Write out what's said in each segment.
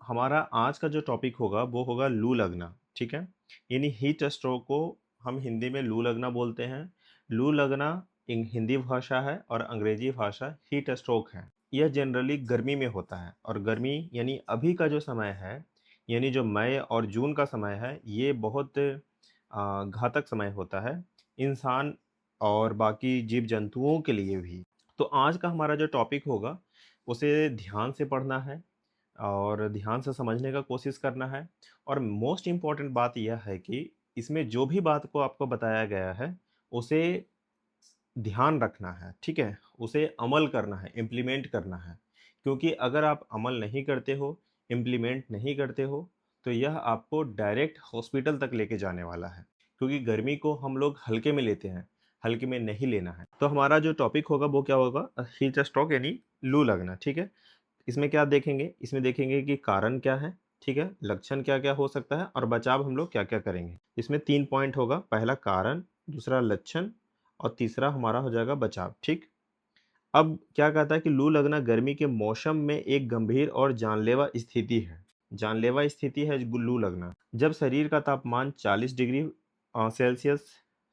हमारा आज का जो टॉपिक होगा वो होगा लू लगना। ठीक है, यानी हीट स्ट्रोक को हम हिंदी में लू लगना बोलते हैं। लू लगना हिंदी भाषा है और अंग्रेजी भाषा हीट स्ट्रोक है। यह जनरली गर्मी में होता है और गर्मी यानी अभी का जो समय है, यानी जो मई और जून का समय है, ये बहुत घातक समय होता है इंसान और बाकी जीव जंतुओं के लिए भी। तो आज का हमारा जो टॉपिक होगा उसे ध्यान से पढ़ना है और ध्यान से समझने का कोशिश करना है। और मोस्ट इम्पॉर्टेंट बात यह है कि इसमें जो भी बात को आपको बताया गया है उसे ध्यान रखना है। ठीक है, उसे अमल करना है, इम्प्लीमेंट करना है। क्योंकि अगर आप अमल नहीं करते हो, इम्प्लीमेंट नहीं करते हो, तो यह आपको डायरेक्ट हॉस्पिटल तक लेके जाने वाला है। क्योंकि गर्मी को हम लोग हल्के में लेते हैं, हल्के में नहीं लेना है। तो हमारा जो टॉपिक होगा वो क्या होगा, हीट स्ट्रोक यानी लू लगना। ठीक है, इसमें क्या देखेंगे, इसमें देखेंगे कि कारण क्या है, ठीक है, लक्षण क्या क्या हो सकता है और बचाव हम लोग क्या क्या करेंगे। इसमें 3 पॉइंट होगा, पहला कारण, दूसरा लक्षण और तीसरा हमारा हो जाएगा बचाव। ठीक। अब क्या कहता है कि लू लगना गर्मी के मौसम में एक गंभीर और जानलेवा स्थिति है। जानलेवा स्थिति है लू लगना, जब शरीर का तापमान 40 डिग्री सेल्सियस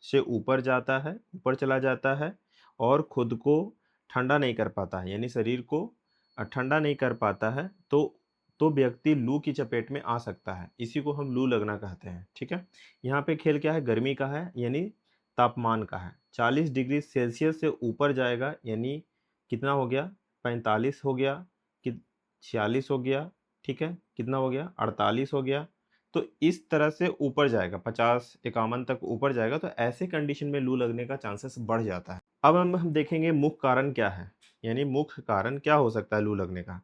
से ऊपर जाता है, ऊपर चला जाता है और खुद को ठंडा नहीं कर पाता है, यानी शरीर को ठंडा नहीं कर पाता है, तो व्यक्ति लू की चपेट में आ सकता है। इसी को हम लू लगना कहते हैं। ठीक है, यहाँ पे खेल क्या है, गर्मी का है, यानी तापमान का है। 40 डिग्री सेल्सियस से ऊपर जाएगा, यानी कितना हो गया, 45 हो गया, कि 46 हो गया, ठीक है, कितना हो गया, 48 हो गया। तो इस तरह से ऊपर जाएगा, 50 51 तक ऊपर जाएगा, तो ऐसे कंडीशन में लू लगने का चांसेस बढ़ जाता है। अब हम देखेंगे मुख्य कारण क्या है, यानी मुख्य कारण क्या हो सकता है लू लगने का।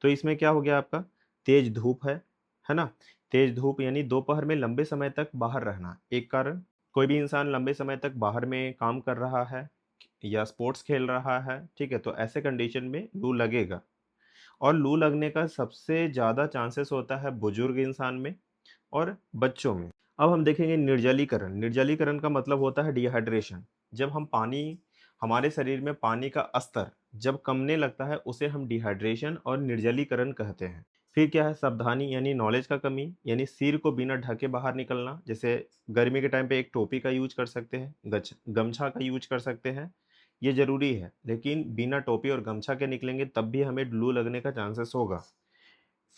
तो इसमें क्या हो गया आपका, तेज धूप है ना। तेज धूप यानी दोपहर में लंबे समय तक बाहर रहना एक कारण। कोई भी इंसान लंबे समय तक बाहर में काम कर रहा है या स्पोर्ट्स खेल रहा है, ठीक है, तो ऐसे कंडीशन में लू लगेगा। और लू लगने का सबसे ज़्यादा चांसेस होता है बुजुर्ग इंसान में और बच्चों में। अब हम देखेंगे निर्जलीकरण। निर्जलीकरण का मतलब होता है डिहाइड्रेशन। जब हम पानी, हमारे शरीर में पानी का स्तर जब कमने लगता है, उसे हम डिहाइड्रेशन और निर्जलीकरण कहते हैं। फिर क्या है, सावधानी यानी नॉलेज का कमी, यानी सिर को बिना ढके बाहर निकलना। जैसे गर्मी के टाइम पे एक टोपी का यूज कर सकते हैं, गमछा का यूज कर सकते हैं, ये ज़रूरी है। लेकिन बिना टोपी और गमछा के निकलेंगे तब भी हमें लू लगने का चांसेस होगा।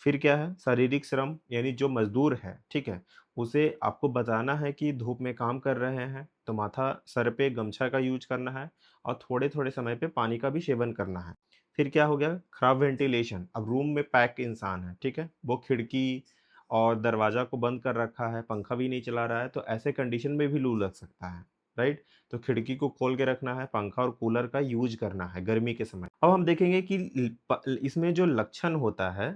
फिर क्या है, शारीरिक श्रम, यानी जो मजदूर है, ठीक है, उसे आपको बताना है कि धूप में काम कर रहे हैं तो माथा, सर पे गमछा का यूज करना है और थोड़े थोड़े समय पे पानी का भी सेवन करना है। फिर क्या हो गया, खराब वेंटिलेशन। अब रूम में पैक इंसान है, ठीक है, वो खिड़की और दरवाजा को बंद कर रखा है, पंखा भी नहीं चला रहा है, तो ऐसे कंडीशन में भी लू लग सकता है। राइट, तो खिड़की को खोल के रखना है, पंखा और कूलर का यूज करना है गर्मी के समय। अब हम देखेंगे कि इसमें जो लक्षण होता है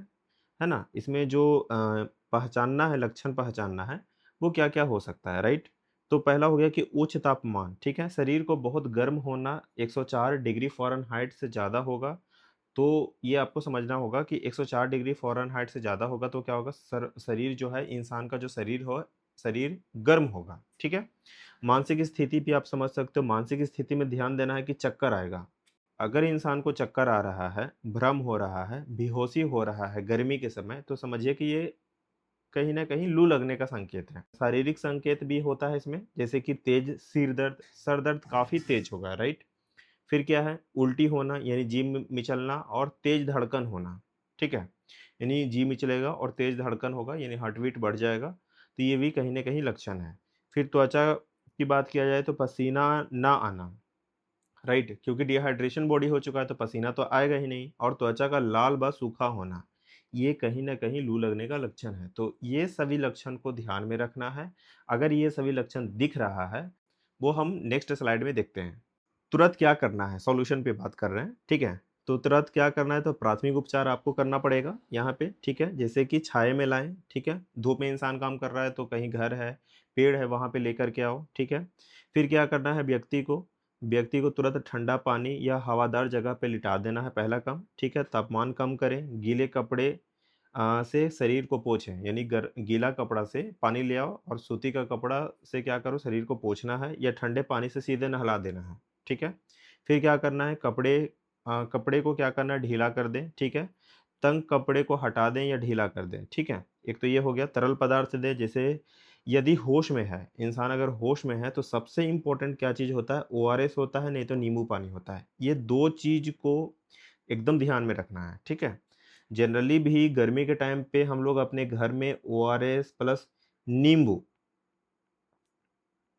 ना? इसमें जो पहचानना है, लक्षण पहचानना है, वो क्या-क्या हो सकता है, राइट? तो पहला हो गया कि उच्च तापमान, ठीक है? शरीर को बहुत गर्म होना, 104 डिग्री फ़ारेनहाइट से ज़्यादा होगा, तो ये आपको समझना होगा कि 104 डिग्री फ़ारेनहाइट से ज़्यादा होगा तो क्या होगा, शरीर जो है, इंसान का जो शरीर हो, शरीर गर्म होगा, ठीक है? मानसिक स्थिति भी आप समझ सकते हो, मानसिक स्थिति में ध्यान देना है कि चक्कर आएगा। अगर इंसान को चक्कर आ रहा है, भ्रम हो रहा है, बेहोशी हो रहा है गर्मी के समय, तो समझिए कि ये कहीं न कहीं लू लगने का संकेत है। शारीरिक संकेत भी होता है इसमें, जैसे कि तेज सिर दर्द, सर दर्द काफ़ी तेज होगा, राइट? फिर क्या है, उल्टी होना यानी जी मिचलना और तेज धड़कन होना, ठीक है? यानी जी मिचलेगा और तेज धड़कन होगा, यानी हार्ट बीट बढ़ जाएगा, तो ये भी कहीं न कहीं लक्षण है। फिर त्वचा की बात किया जाए तो पसीना ना आना, राइट, क्योंकि डिहाइड्रेशन बॉडी हो चुका है तो पसीना तो आएगा ही नहीं। और त्वचा का लाल व सूखा होना, ये कहीं न कहीं लू लगने का लक्षण है। तो ये सभी लक्षण को ध्यान में रखना है। अगर ये सभी लक्षण दिख रहा है, वो हम नेक्स्ट स्लाइड में देखते हैं। तुरंत क्या करना है, सॉल्यूशन पे बात कर रहे हैं, ठीक है? तो तुरंत क्या करना है, तो प्राथमिक उपचार आपको करना पड़ेगा यहाँ पे, ठीक है? जैसे कि छाया में लाएँ, ठीक है? धूप में इंसान काम कर रहा है तो कहीं घर है, पेड़ है, वहाँ पे लेकर के आओ, ठीक है? फिर क्या करना है, व्यक्ति को तुरंत ठंडा पानी या हवादार जगह पे लिटा देना है, पहला काम, ठीक है? तापमान कम करें, गीले कपड़े से शरीर को पोंछें, यानी गीला कपड़ा से पानी ले आओ और सूती का कपड़ा से क्या करो, शरीर को पोंछना है या ठंडे पानी से सीधे नहला देना है, ठीक है? फिर क्या करना है, कपड़े को क्या करना है, ढीला कर दें, ठीक है? तंग कपड़े को हटा दें या ढीला कर दें, ठीक है? एक तो ये हो गया तरल पदार्थ दें, जैसे यदि होश में है, इंसान अगर होश में है तो सबसे इम्पोर्टेंट क्या चीज़ होता है? ओआरएस होता है, नहीं तो नींबू पानी होता है। ये 2 चीज़ को एकदम ध्यान में रखना है, ठीक है? जनरली भी गर्मी के टाइम पे हम लोग अपने घर में ओआरएस प्लस नींबू,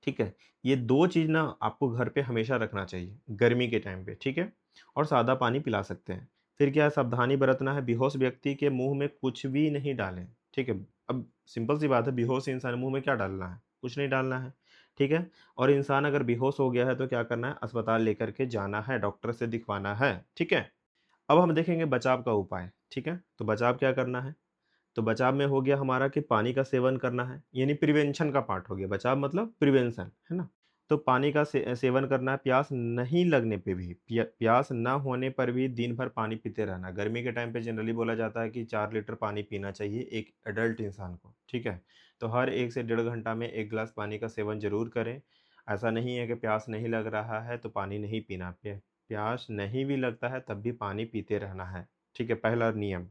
ठीक है? ये 2 चीज़ ना आपको घर पे हमेशा रखना चाहिए, गर्मी के टाइम पे, ठीक है? और सादा पानी पिला सकते हैं। फिर क्या है, सावधानी बरतना है, बेहोश व्यक्ति के मुँह में कुछ भी नहीं डालें, ठीक है? अब सिंपल सी बात है, बेहोश इंसान के मुँह में क्या डालना है? कुछ नहीं डालना है, ठीक है? और इंसान अगर बेहोश हो गया है तो क्या करना है? अस्पताल लेकर के जाना है, डॉक्टर से दिखवाना है, ठीक है? अब हम देखेंगे बचाव का उपाय, ठीक है? तो बचाव क्या करना है? तो बचाव में हो गया हमारा कि पानी का सेवन करना है, यानी प्रिवेंशन का पार्ट हो गया। बचाव मतलब प्रिवेंशन, है ना? तो पानी का सेवन करना है, प्यास नहीं लगने पे भी, प्यास ना होने पर भी दिन भर पानी पीते रहना। गर्मी के टाइम पे जनरली बोला जाता है कि 4 लीटर पानी पीना चाहिए एक एडल्ट इंसान को, ठीक है? तो हर 1 से डेढ़ घंटा में 1 ग्लास पानी का सेवन ज़रूर करें। ऐसा नहीं है कि प्यास नहीं लग रहा है तो पानी नहीं पीना, प्यास नहीं भी लगता है तब भी पानी पीते रहना है, ठीक है? पहला नियम।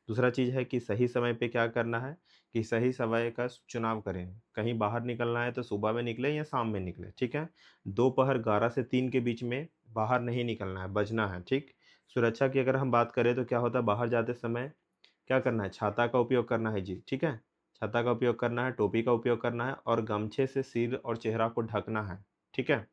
दूसरा चीज़ है कि सही समय पे क्या करना है, कि सही समय का चुनाव करें। कहीं बाहर निकलना है तो सुबह में निकलें या शाम में निकलें, ठीक है? दोपहर 11 से 3 के बीच में बाहर नहीं निकलना है, बचना है, ठीक? सुरक्षा की अगर हम बात करें तो क्या होता है, बाहर जाते समय क्या करना है, छाता का उपयोग करना है जी, ठीक है? छाता का उपयोग करना है, टोपी का उपयोग करना है और गमछे से सिर और चेहरा को ढकना है, ठीक है?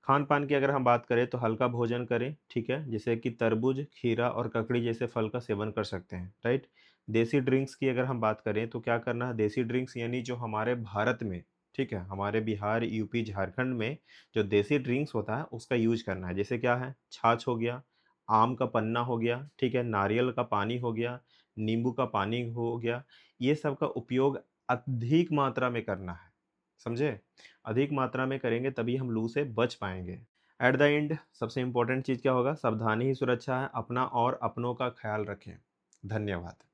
खान-पान की अगर हम बात करें तो हल्का भोजन करें, ठीक है? जैसे कि तरबूज, खीरा और ककड़ी जैसे फल का सेवन कर सकते हैं, राइट? देसी ड्रिंक्स की अगर हम बात करें तो क्या करना है, देसी ड्रिंक्स यानी जो हमारे भारत में, ठीक है? हमारे बिहार, यूपी, झारखंड में जो देसी ड्रिंक्स होता है उसका यूज़ करना है। जैसे क्या है, छाछ हो गया, आम का पन्ना हो गया, ठीक है? नारियल का पानी हो गया, नींबू का पानी हो गया, ये सब का उपयोग अधिक मात्रा में करना है, समझे? अधिक मात्रा में करेंगे तभी हम लू से बच पाएँगे। एट द एंड सबसे इम्पोर्टेंट चीज़ क्या होगा? सावधानी ही सुरक्षा है, अपना और अपनों का ख़्याल रखें। धन्यवाद।